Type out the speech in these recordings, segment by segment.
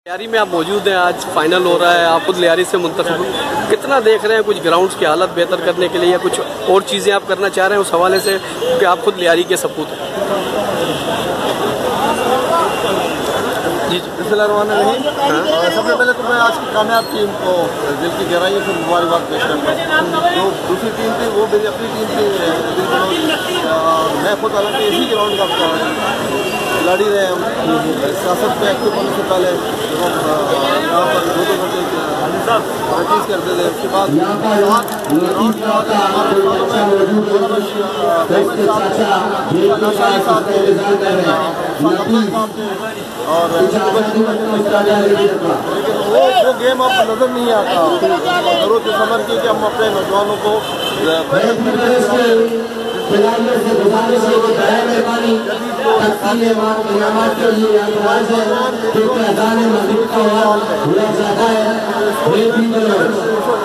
लियारी में आप मौजूद हैं। आज फाइनल हो रहा है, आप खुद लियारी से मुंतखब कितना देख रहे हैं कुछ ग्राउंड्स की हालत बेहतर करने के लिए या कुछ और चीज़ें आप करना चाह रहे हैं उस हवाले से, क्योंकि आप खुद लियारी के सपूत हैं। जी सबसे पहले तो मैं आज की कामयाब टीम को दिल की गहराइयों से मुबारकबाद पेश करता हूँ। जो दूसरी टीम थी वो मेरी अपनी टीम थी। मैं खुद हालांकि इसी ग्राउंड का खिलाड़ी रहे हम। सियासत में एक्टिव होने से पहले जब हम यहाँ पर 2-2 घंटे प्रैक्टिस करते थे, उसके बाद और लेकिन वो गेम अब नज़र नहीं आता। जरूरत है समझ की कि हम अपने नौजवानों को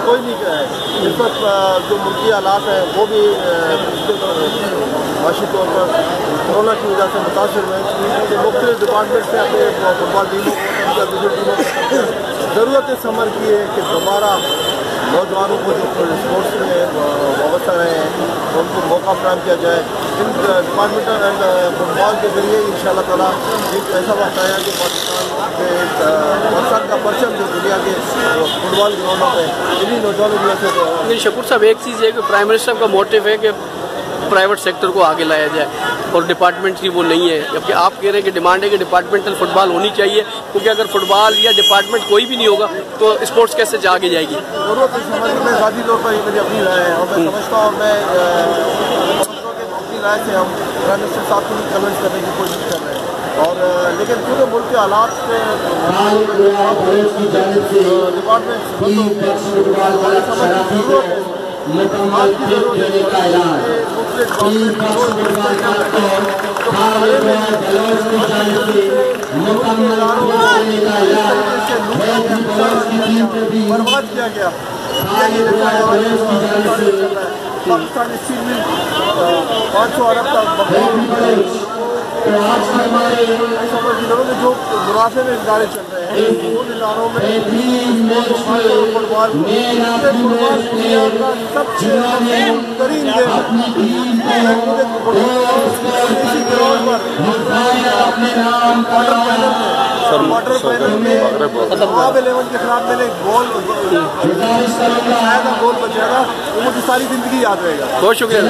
कोई नहीं है। इस वक्त जो मुल्की हालात हैं वो भी माशी तौर पर कोरोना की वजह से मुतासर हुए। मुख्तलिफ डिपार्टमेंट से अपने फुटबॉल टीमों को दूसरी टीमों को ज़रूरत है समझ की है कि दोबारा नौजवानों को जो स्पोर्ट्स में वाबस्ता रहे हैं उनको मौका फराहम किया जाए। इन डिपार्टमेंटल एंड फुटबॉल के जरिए इंशाअल्लाह ताला एक ऐसा वक्त आया कि पाकिस्तान का परचम जो दुनिया के फुटबॉल ग्राउंडों पर इन्हीं नौजवानों की वजह से। शकूर साहब, एक चीज़ है कि प्राइम मिनिस्टर का मोटिव है कि प्राइवेट सेक्टर को आगे लाया जाए और डिपार्टमेंट की वो नहीं है, जबकि आप कह रहे हैं कि डिमांड है कि डिपार्टमेंटल फुटबॉल होनी चाहिए, क्योंकि अगर फुटबॉल या डिपार्टमेंट कोई भी नहीं होगा तो स्पोर्ट्स कैसे आगे जाएगी। जरूरत है समझ में ज़ाती तौर पर मेरी अपनी राय है और मैं समझता हूँ मैं अपनी राय से हम प्राइम मिनिस्टर साहब को भी कन्विंस करने की कोशिश कर रहे हैं। और लेकिन पूरे मुल्क के हालात से डिपार्टमेंट बर्बाद किया गया। पाकिस्तानी स्टील मिल 500 अरब तक जिलों में जो मुनाफे में इदारे चल रहे हैं उन इदारों में फुटबॉल सबसे बेहतरीन गेम वाटर फाइनल में पंजाब 11 के खिलाफ मैंने गोल बचाया, गोल बचाएगा वो मुझे सारी जिंदगी याद रहेगा। बहुत शुक्रिया।